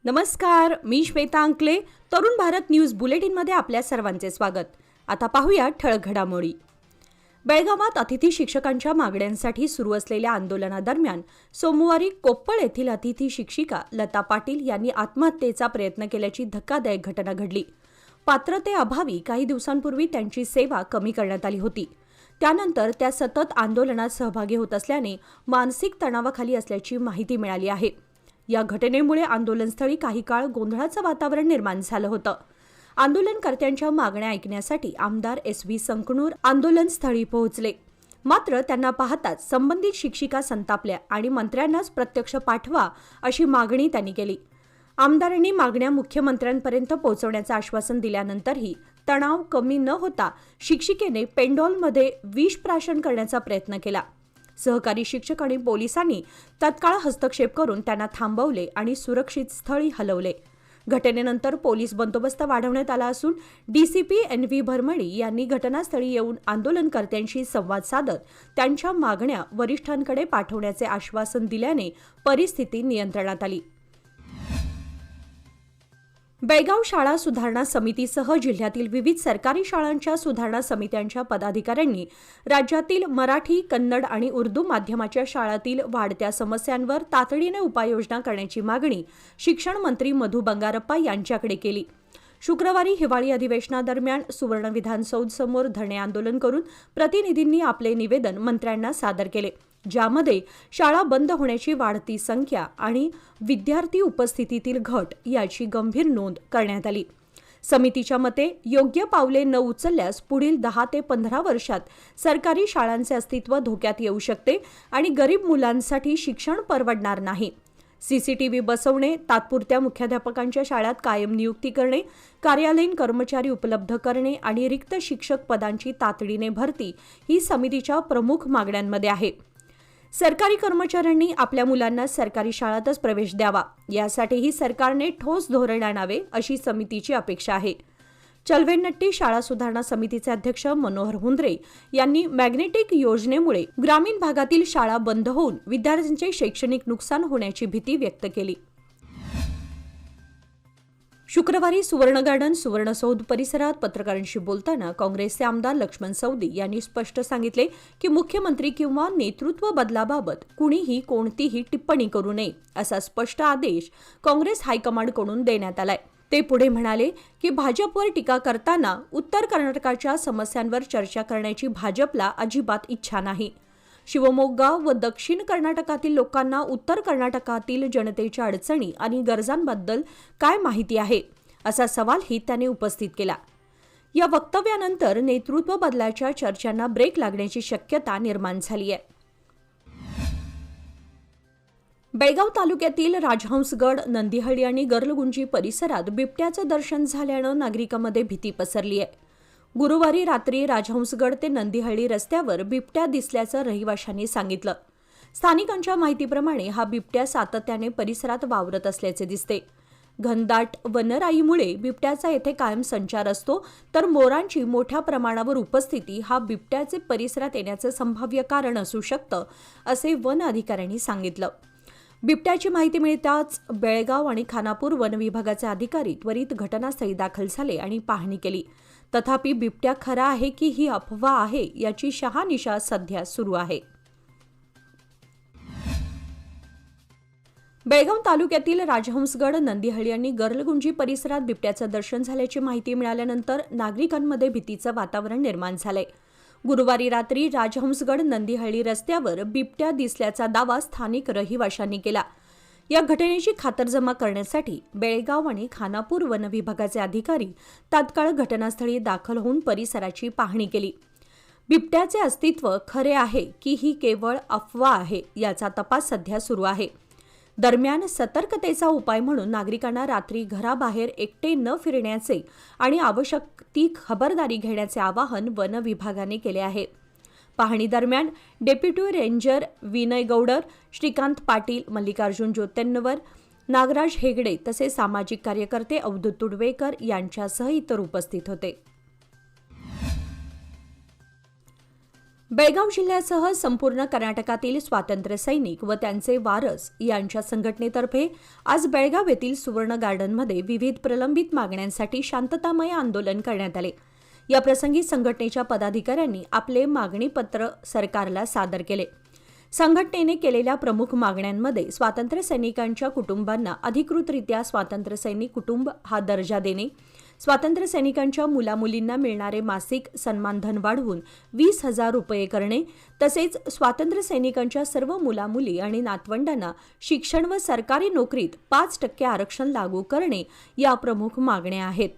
नमस्कार, मी श्वेता अंकले. तरुण भारत न्यूज बुलेटिनमध्ये आपल्या सर्वांचे स्वागत. आता पाहूया ठळक घडामोडी. बेळगावात अतिथी शिक्षकांच्या मागण्यांसाठी सुरू असलेल्या आंदोलनादरम्यान सोमवारी कोप्पळ येथील अतिथी शिक्षिका लता पाटील यांनी आत्महत्येचा प्रयत्न केल्याची धक्कादायक घटना घडली. पात्रतेअभावी काही दिवसांपूर्वी त्यांची सेवा कमी करण्यात आली होती. त्यानंतर त्या सतत आंदोलनात सहभागी होत असल्याने मानसिक तणावाखाली असल्याची माहिती मिळाली आहे. या घटनेमुळे आंदोलनस्थळी काही काळ गोंधळाचं वातावरण निर्माण झालं होतं. आंदोलनकर्त्यांच्या मागण्या ऐकण्यासाठी आमदार SV संकनूर आंदोलनस्थळी पोहोचले. मात्र त्यांना पाहताच संबंधित शिक्षिका संतापल्या आणि मंत्र्यांनाच प्रत्यक्ष पाठवा अशी मागणी त्यांनी केली. आमदारांनी मागण्या मुख्यमंत्र्यांपर्यंत पोहोचवण्याचं आश्वासन दिल्यानंतरही तणाव कमी न होता शिक्षिकेने पेंडॉलमध्ये विष प्राशन करण्याचा प्रयत्न केला. सहकारी शिक्षक आणि पोलिसांनी तत्काळ हस्तक्षेप करून त्यांना थांबवले आणि सुरक्षित स्थळी हलवले. घटनेनंतर पोलीस बंदोबस्त वाढवण्यात आला असून DCP NV भरमणी यांनी घटनास्थळी येऊन आंदोलनकर्त्यांशी संवाद साधत त्यांच्या मागण्या वरिष्ठांकडे पाठवण्याचे आश्वासन दिल्याने परिस्थिती नियंत्रणात आली. बेळगाव शाळा सुधारणा समितीसह जिल्ह्यातील विविध सरकारी शाळांच्या सुधारणा समित्यांच्या पदाधिकाऱ्यांनी राज्यातील मराठी, कन्नड आणि उर्दू माध्यमाच्या शाळांतील वाढत्या समस्यांवर तातडीने उपाययोजना करण्याची मागणी शिक्षण मंत्री मधु बंगारप्पा यांच्याकडे केली. शुक्रवारी हिवाळी अधिवेशनादरम्यान सुवर्ण विधानसौध समोर धरणे आंदोलन करून प्रतिनिधींनी आपले निवेदन मंत्र्यांना सादर केले, ज्यामध्ये शाळा बंद होण्याची वाढती संख्या आणि विद्यार्थी उपस्थितीतील घट याची गंभीर नोंद करण्यात आली. समितीच्या मते योग्य पावले न उचलल्यास पुढील 10 ते 15 वर्षात सरकारी शाळांचे अस्तित्व धोक्यात येऊ शकते आणि गरीब मुलांसाठी शिक्षण परवडणार नाही. CCTV बसवणे, तात्पुरत्या मुख्याध्यापकांच्या शाळेत कायम नियुक्ती करणे, कार्यालयीन कर्मचारी उपलब्ध करणे आणि रिक्त शिक्षक पदांची तातडीने भरती ही समितीच्या प्रमुख मागण्यांमध्ये आहे. सरकारी कर्मचाऱ्यांनी आपल्या मुलांना सरकारी शाळेतच प्रवेश द्यावा, यासाठीही सरकारने ठोस धोरण आणावे अशी समितीची अपेक्षा आहे. चलवेनट्टी शाळा सुधारणा समितीचे अध्यक्ष मनोहर हुंद्रे यांनी मॅग्नेटिक योजनेमुळे ग्रामीण भागातील शाळा बंद होऊन विद्यार्थ्यांचे शैक्षणिक नुकसान होण्याची भीती व्यक्त केली. शुक्रवारी सुवर्ण गार्डन सुवर्णसौध परिसरात पत्रकारांशी बोलताना काँग्रेसचे आमदार लक्ष्मण सवदी यांनी स्पष्ट सांगितले की मुख्यमंत्री किंवा नेतृत्व बदलाबाबत कुणीही कोणतीही टिप्पणी करू नये असा स्पष्ट आदेश काँग्रेस हायकमांडकडून देण्यात आलाय. ते पुढे म्हणाले की भाजपवर टीका करताना उत्तर कर्नाटकाच्या समस्यांवर चर्चा करण्याची भाजपला अजिबात इच्छा नाही. शिवमोग्गा व दक्षिण कर्नाटकातील लोकांना उत्तर कर्नाटकातील जनतेच्या अडचणी आणि गरजांबद्दल काय माहिती आहे असा सवालही त्याने उपस्थित केला. या वक्तव्यानंतर नेतृत्व बदलाच्या चर्चांना ब्रेक लागण्याची शक्यता निर्माण झाली आहे. बेळगाव तालुक्यातील राजहंसगड, नंदीहळ्ळी आणि गर्लगुंजी परिसरात बिबट्याचं दर्शन झाल्यानं नागरिकांमध्ये भीती पसरली आहे. गुरुवारी रात्री राजहंसगड ते नंदीहळ्ळी रस्त्यावर बिबट्या दिसल्याचं रहिवाशांनी सांगितलं. स्थानिकांच्या माहितीप्रमाणे हा बिबट्या सातत्याने परिसरात वावरत असल्याचे दिसते. घनदाट वनराईमुळे बिबट्याचा येथे कायम संचार असतो, तर मोरांची मोठ्या प्रमाणावर उपस्थिती हा बिबट्याचे परिसरात येण्याचे संभाव्य कारण असू शकतं, असे वन अधिकाऱ्यांनी सांगितलं. बिबट्याची माहिती मिळताच बेळगाव आणि खानापूर वन विभागाचे अधिकारी त्वरित घटनास्थळी दाखल झाले आणि पाहणी केली. तथापि बिबट्या खरा आहे की ही अफवा आहे याची शहानिशा सध्या सुरू आहे. बेळगाव तालुक्यातील राजहंसगड, नंदीहळ्ळी आणि गर्लगुंजी परिसरात बिबट्याचं दर्शन झाल्याची माहिती मिळाल्यानंतर नागरिकांमध्ये भीतीचं वातावरण निर्माण झालंय. गुरुवारी रात्री राजहंसगड नंदीहळ्ळी रस्त्यावर बिबट्या दिसल्याचा दावा स्थानिक रहिवाशांनी केला. या घटनेची खातरजमा करण्यासाठी बेळगाव आणि खानापूर वन विभागाचे अधिकारी तात्काळ घटनास्थळी दाखल होऊन परिसराची पाहणी केली. बिबट्याचे अस्तित्व खरे आहे की ही केवळ अफवा आहे याचा तपास सध्या सुरू आहे. दरम्यान सतर्कतेचा उपाय म्हणून नागरिकांना रात्री घराबाहेर एकटे न फिरण्याचे आणि आवश्यक ती खबरदारी घेण्याचे आवाहन वन विभागाने केले आहे. पाहणी दरम्यान डेप्युटी रेंजर विनय गौडर, श्रीकांत पाटील, मल्लिकार्जुन ज्योतेन्नवर, नागराज हेगडे तसेच सामाजिक कार्यकर्ते अवधूत तुडवेकर यांच्यासह इतर उपस्थित होते. बेळगाव जिल्ह्यासह संपूर्ण कर्नाटकातील स्वातंत्र्य सैनिक व त्यांचे वारस यांच्या संघटनेतर्फे आज बेळगाव येथील सुवर्ण गार्डनमध्ये विविध प्रलंबित मागण्यांसाठी शांततामय आंदोलन करण्यात आले। या प्रसंगी संघटनेच्या पदाधिकाऱ्यांनी आपले मागणीपत्र सरकारला सादर केले। संघटनेने केलेल्या प्रमुख मागण्यांमध्ये स्वातंत्र्य सैनिकांच्या कुटुंबांना अधिकृतरित्या स्वातंत्र्य सैनिक कुटुंब हा दर्जा देणे, स्वातंत्र्य सैनिकांच्या मुलामुलींना मिळणारे मासिक सन्मानधन वाढवून 20,000 रुपये करणे, तसेच स्वातंत्र्य सैनिकांच्या सर्व मुलामुली आणि नातवंडांना शिक्षण व सरकारी नोकरीत 5% आरक्षण लागू करणे या प्रमुख मागण्या आहेत।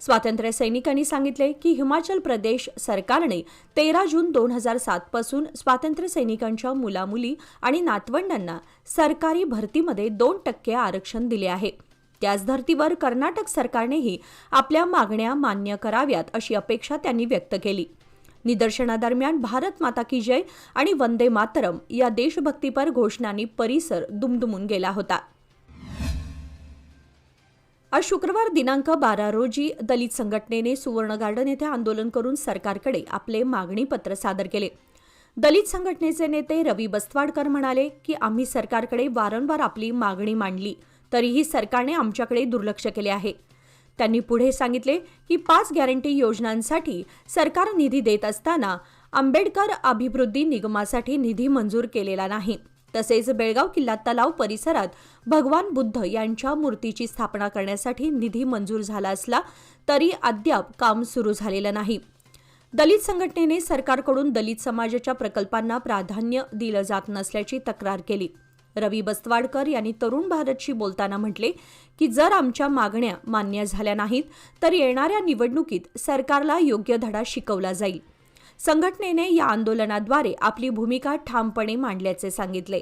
स्वातंत्र्य सैनिकांनी सांगितले की हिमाचल प्रदेश सरकारने 13 जून 2007 पासून स्वातंत्र्य सैनिकांच्या मुलामुली आणि नातवंडांना सरकारी भरतीमध्ये 2% आरक्षण दिले आहे। त्याच धर्तीवर कर्नाटक सरकारनेही आपल्या मागण्या मान्य कराव्यात अशी अपेक्षा त्यांनी व्यक्त केली। निदर्शनादरम्यान भारत माता की जय आणि वंदे मातरम या देशभक्तीपर घोषणांनी परिसर दुमदुमून गेला होता। आज शुक्रवार दिनांक 12 रोजी दलित संघटनेने सुवर्ण गार्डन येथे आंदोलन करून सरकारकडे आपले मागणीपत्र सादर केले। दलित संघटनेचे नेते रवी बस्तवाडकर म्हणाले की आम्ही सरकारकडे वारंवार आपली मागणी मांडली, तरीही सरकारने आमच्याकडे दुर्लक्ष केले आहे। त्यांनी पुढे सांगितले की 5 गॅरंटी योजनांसाठी सरकार निधी देत असताना आंबेडकर अभिवृद्धी निगमासाठी निधी मंजूर केलेला नाही। तसेच बेळगाव किल्ला तलाव परिसरात भगवान बुद्ध यांच्या मूर्तीची स्थापना करण्यासाठी निधी मंजूर झाला असला तरी अद्याप काम सुरू झालेलं नाही। दलित संघटनेने सरकारकडून दलित समाजाच्या प्रकल्पांना प्राधान्य दिलं जात नसल्याची तक्रार केली। रवी बस्तवाडकर यांनी तरुण भारतशी बोलताना म्हटले की जर आमच्या मागण्या मान्य झाल्या नाहीत तर येणाऱ्या निवडणुकीत सरकारला योग्य धडा शिकवला जाईल। संघटनेने या आंदोलनाद्वारे आपली भूमिका ठामपणे मांडल्याचे सांगितले।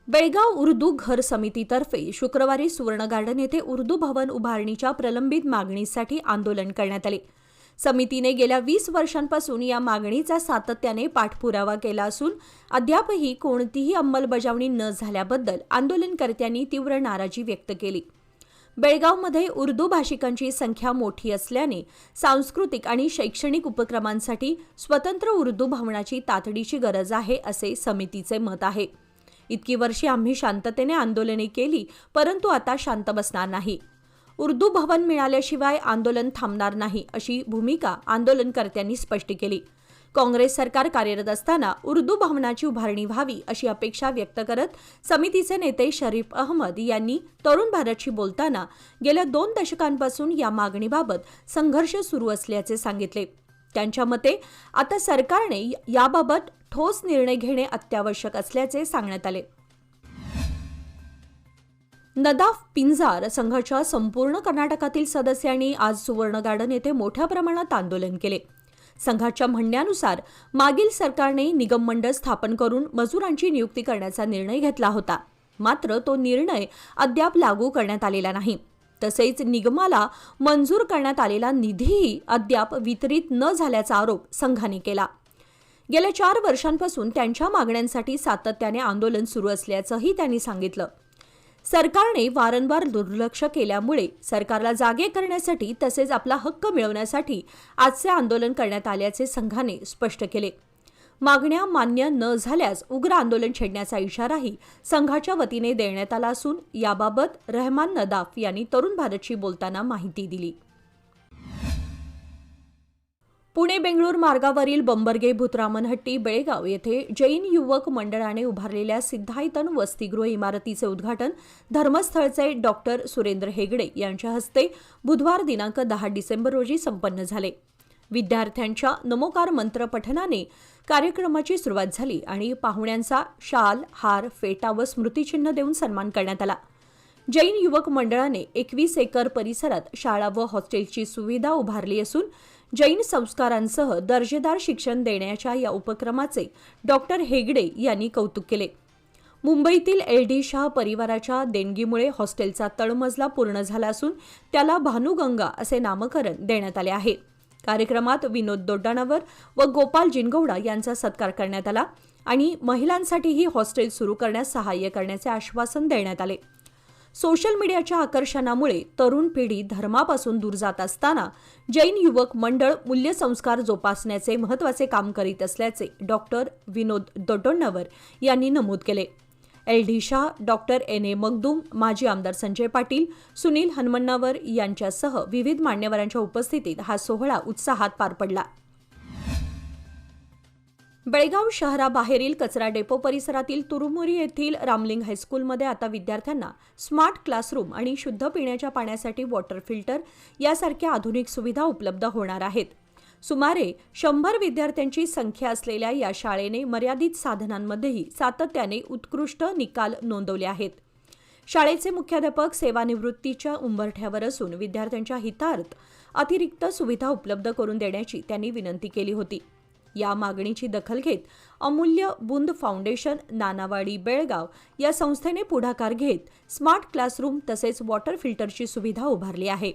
बेळगाव उर्दू घर समितीतर्फे शुक्रवारी सुवर्ण गार्डन येथे उर्दू भवन उभारणीच्या प्रलंबित मागणीसाठी आंदोलन करण्यात आले। समितीने गेल्या 20 वर्षांपासून या मागणीचा सातत्याने पाठपुरावा केला असून अद्यापही कोणतीही अंमलबजावणी न झाल्याबद्दल आंदोलनकर्त्यांनी तीव्र नाराजी व्यक्त केली। बेळगावमध्ये उर्दू भाषिकांची संख्या मोठी असल्याने सांस्कृतिक आणि शैक्षणिक उपक्रमांसाठी स्वतंत्र उर्दू भवनाची तातडीची गरज आहे असे समितीचे मत आहे। इतकी वर्षे आम्ही शांततेने आंदोलने केली, परंतु आता शांत बसणार नाही। उर्दू भवन मिळाल्याशिवाय आंदोलन थांबणार नाही अशी भूमिका आंदोलनकर्त्यांनी स्पष्ट केली। काँग्रेस सरकार कार्यरत असताना उर्दू भवनाची उभारणी व्हावी अशी अपेक्षा व्यक्त करत समितीचे नेते शरीफ अहमद यांनी तरुण भारतशी बोलताना गेल्या 2 दशकांपासून या मागणीबाबत संघर्ष सुरू असल्याचे सांगितले। त्यांच्या मते आता सरकारने याबाबत ठोस निर्णय घेणे अत्यावश्यक असल्याचे सांगण्यात आले। नदाफ पिंजार संघाच्या संपूर्ण कर्नाटकातील सदस्यांनी आज सुवर्ण गार्डन येथे मोठ्या प्रमाणात आंदोलन केले। संघाच्या म्हणण्यानुसार मागील सरकारने निगम मंडळ स्थापन करून मजुरांची नियुक्ती करण्याचा निर्णय घेतला होता, मात्र तो निर्णय अद्याप लागू करण्यात आलेला नाही। तसेच निगमाला मंजूर करण्यात आलेला निधीही अद्याप वितरित न झाल्याचा आरोप संघाने केला। गेल्या 4 वर्षांपासून त्यांच्या मागण्यांसाठी सातत्याने आंदोलन सुरू असल्याचंही त्यांनी सांगितलं। सरकारने वारंवार दुर्लक्ष केल्यामुळे सरकारला जागे करण्यासाठी तसेच आपला हक्क मिळवण्यासाठी आजचे आंदोलन करण्यात आल्याचे संघाने स्पष्ट केले। मागण्या मान्य न झाल्यास उग्र आंदोलन छेडण्याचा इशाराही संघाच्या वतीने देण्यात आला असून याबाबत रहमान नदाफ यांनी तरुण भारतशी बोलताना माहिती दिली। पुणे बेंगळूर मार्गावरील बंबर्गे भूतरामनहट्टी बेळगाव येथे जैन युवक मंडळाने उभारलेल्या सिद्धायतन वसतिगृह इमारतीचे उद्घाटन धर्मस्थळचे डॉक्टर सुरेंद्र हेगडे यांच्या हस्ते बुधवार दिनांक 10 डिसेंबर रोजी संपन्न झाले। विद्यार्थ्यांच्या नमोकार मंत्र पठणाने कार्यक्रमाची सुरुवात झाली आणि पाहुण्यांचा शाल, हार, फेटा व स्मृतिचिन्ह देऊन सन्मान करण्यात आला। जैन युवक मंडळाने 21 एकर परिसरात शाळा व हॉस्टेलची सुविधा उभारली असून जैन संस्कारांसह दर्जेदार शिक्षण देण्याच्या या उपक्रमाचे डॉक्टर हेगडे यांनी कौतुक केले। मुंबईतील LD शाह परिवाराच्या देणगीमुळे हॉस्टेलचा तळमजला पूर्ण झाला असून त्याला भानुगंगा असे नामकरण देण्यात आले आहे। कार्यक्रमात विनोद दोड्डाणवर व गोपाल जिनगौडा यांचा सत्कार करण्यात आला आणि महिलांसाठीही हॉस्टेल सुरू करण्यास सहाय्य करण्याचे आश्वासन देण्यात आले। सोशल मीडियाच्या आकर्षणामुळे तरुण पिढी धर्मापासून दूर जात असताना जैन युवक मंडळ मूल्यसंस्कार जोपासण्याचे महत्त्वाचे काम करीत असल्याचे डॉक्टर विनोद दटोण्णवर यांनी नमूद केले. LD Shah, doctor NA Magdum, माजी आमदार संजय पाटील, सुनील हनुमन्नावर यांच्यासह विविध मान्यवरांच्या उपस्थितीत हा सोहळा उत्साहात पार पडला. बेळगाव शहराबाहेरील कचरा डेपो परिसरातील तुरुमुरी येथील रामलिंग हायस्कूलमध्ये आता विद्यार्थ्यांना स्मार्ट क्लासरूम आणि शुद्ध पिण्याच्या पाण्यासाठी वॉटर फिल्टर यासारख्या आधुनिक सुविधा उपलब्ध होणार आहेत. सुमारे 100 विद्यार्थ्यांची संख्या असलेल्या या शाळेने मर्यादित साधनांमध्येही सातत्याने उत्कृष्ट निकाल नोंदवले आहेत. शाळेचे मुख्याध्यापक सेवानिवृत्तीच्या उंबरठ्यावर असून विद्यार्थ्यांच्या हितार्थ अतिरिक्त सुविधा उपलब्ध करून देण्याची त्यांनी विनंती केली होती. या मागणीची दखल घेत अमूल्य बुंद फाउंडेशन, नानावाडी, बेळगाव या संस्थेने पुढाकार घेत स्मार्ट क्लासरूम तसेच वॉटर फिल्टरची सुविधा उभारली आहे.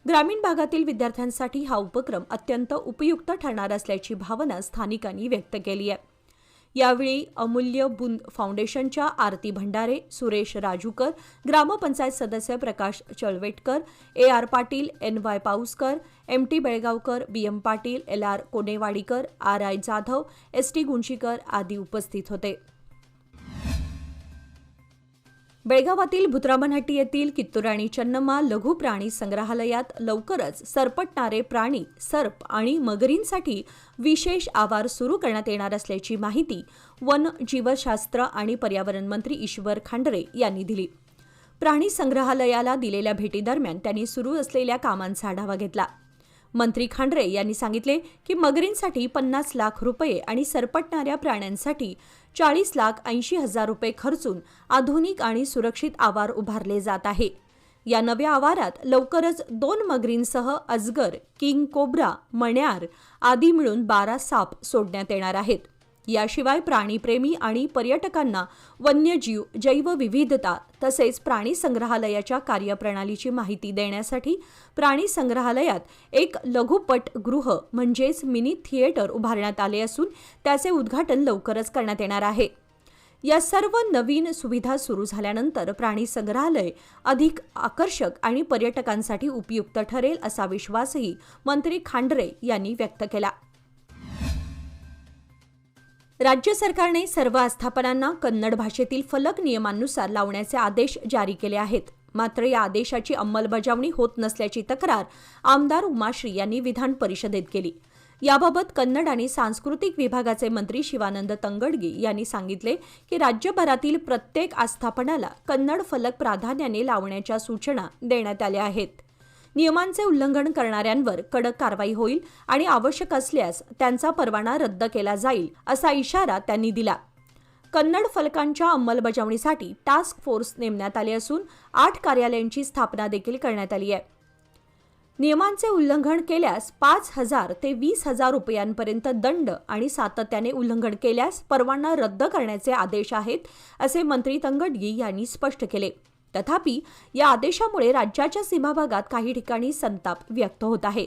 ग्रामीण भागातील विद्यार्थ्यांसाठी हा उपक्रम अत्यंत उपयुक्त ठरणार असल्याची भावना स्थानिकांनी व्यक्त केली आहे. यावेळी अमूल्य बुंद फाउंडेशनच्या आरती भंडारे, सुरेश राजूकर, ग्रामपंचायत सदस्य प्रकाश चळवेटकर, AR Patil, NY Pauskar, MT बेळगावकर, BM Patil, LR कोनेवाडीकर, RI Jadhav, ST गुंशीकर आदी उपस्थित होते. बेळगावातील भुतरामनहट्टी येथील कित्तूराणी चन्नम्मा लघु प्राणी संग्रहालयात लवकरच सरपटणारे प्राणी, सर्प आणि मगरींसाठी विशेष आवार सुरू करण्यात येणार असल्याची माहिती वन, जीवशास्त्र आणि पर्यावरण मंत्री ईश्वर खांडरे यांनी दिली. प्राणी संग्रहालयाला दिलेल्या भेटीदरम्यान त्यांनी सुरू असलेल्या कामांचा आढावा घेतला. मंत्री खांडरे यांनी सांगितले की मगरींसाठी 50 लाख रुपये आणि सरपटणाऱ्या प्राण्यांसाठी 40,80,000 रुपये खर्चून आधुनिक आणि सुरक्षित आवार उभारले जात आहे. या नव्या आवारात लवकरच 2 मगरींसह अजगर, किंग कोब्रा, मण्यार आदी मिळून 12 साप सोडण्यात येणार आहेत. याशिवाय प्राणीप्रेमी आणि पर्यटकांना वन्यजीव, जैवविविधता तसेच प्राणी संग्रहालयाच्या कार्यप्रणालीची माहिती देण्यासाठी प्राणी संग्रहालयात एक लघुपटगृह म्हणजेच मिनी थिएटर उभारण्यात आले असून त्याचे उद्घाटन लवकरच करण्यात येणार आहे. या सर्व नवीन सुविधा सुरू झाल्यानंतर प्राणी संग्रहालय अधिक आकर्षक आणि पर्यटकांसाठी उपयुक्त ठरेल असा विश्वासही मंत्री खांडरे यांनी व्यक्त केला. राज्य सरकारने सर्व आस्थापनांना कन्नड भाषेतील फलक नियमांनुसार लावण्याचे आदेश जारी केले आहेत. मात्र या आदेशाची अंमलबजावणी होत नसल्याची तक्रार आमदार उमाश्री यांनी विधान परिषदेत केली. याबाबत कन्नड आणि सांस्कृतिक विभागाचे मंत्री शिवानंद तंगडगी यांनी सांगितले की राज्यभरातील प्रत्येक आस्थापनाला कन्नड फलक प्राधान्याने लावण्याच्या सूचना देण्यात आल्या आहेत. नियमांचे उल्लंघन करणाऱ्यांवर कडक कारवाई होईल आणि आवश्यक असल्यास त्यांचा परवाना रद्द केला जाईल असा इशारा त्यांनी दिला. कन्नड फलकांच्या अंमलबजावणीसाठी टास्क फोर्स नेमण्यात आले असून 8 कार्यालयांची स्थापना देखील करण्यात आली आहे. नियमांचे उल्लंघन केल्यास 5,000 ते 20,000 रुपयांपर्यंत दंड आणि सातत्याने उल्लंघन केल्यास परवाना रद्द करण्याचे आदेश आहेत असे मंत्री तंगडगी यांनी स्पष्ट केले. तथापि या आदेशामुळे राज्याच्या सीमाभागात काही ठिकाणी संताप व्यक्त होत आहे.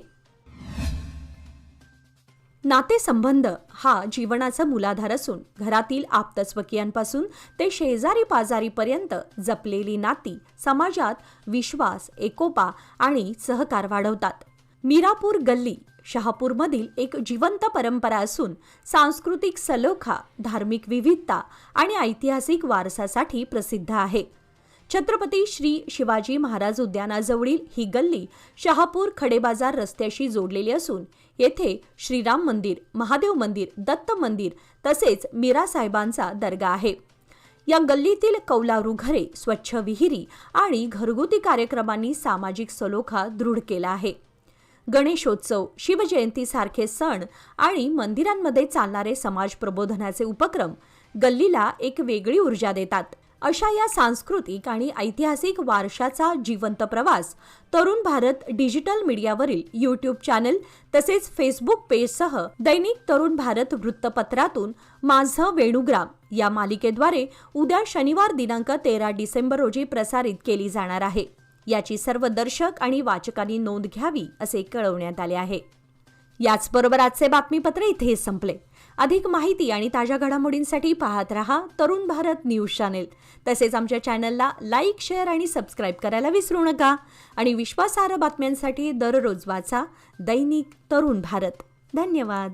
नातेसंबंध हा जीवनाचा मूलाधार असून घरातील आप्तस्वकीयांपासून ते शेजारी पाजारीपर्यंत जपलेली नाती समाजात विश्वास, एकोपा आणि सहकार वाढवतात. मीरापूर गल्ली शहापूरमधील एक जिवंत परंपरा असून सांस्कृतिक सलोखा, धार्मिक विविधता आणि ऐतिहासिक वारसासाठी प्रसिद्ध आहे. छत्रपती श्री शिवाजी महाराज उद्यानाजवळील ही गल्ली शहापूर खडेबाजार रस्त्याशी जोडलेली असून येथे श्रीराम मंदिर, महादेव मंदिर, दत्त मंदिर तसेच मीरा साहेबांचा दर्गा आहे. या गल्लीतील कौलारू घरे, स्वच्छ विहिरी आणि घरगुती कार्यक्रमांनी सामाजिक सलोखा दृढ केला आहे. गणेशोत्सव, शिवजयंतीसारखे सण आणि मंदिरांमध्ये चालणारे समाज प्रबोधनाचे उपक्रम गल्लीला एक वेगळी ऊर्जा देतात. अशा या सांस्कृतिक आणि ऐतिहासिक वारशाचा जिवंत प्रवास Tarun Bharat digital मीडियावरील YouTube channel तसेच फेसबुक पेजसह दैनिक तरुण भारत वृत्तपत्रातून माझं वेणुग्राम या मालिकेद्वारे उद्या शनिवार दिनांक 13 डिसेंबर रोजी प्रसारित केली जाणार आहे. याची सर्व दर्शक आणि वाचकांनी नोंद घ्यावी असे कळवण्यात आले आहे. याचबरोबर आजचे बातमीपत्र इथे संपले. अधिक माहिती आणि ताज्या घडामोडींसाठी पाहत रहा तरुण भारत न्यूज चॅनेल. तसेच आमच्या चॅनलला लाईक, शेअर आणि सबस्क्राईब करायला विसरू नका. आणि विश्वासार्ह बातम्यांसाठी दररोज वाचा दैनिक तरुण भारत. धन्यवाद.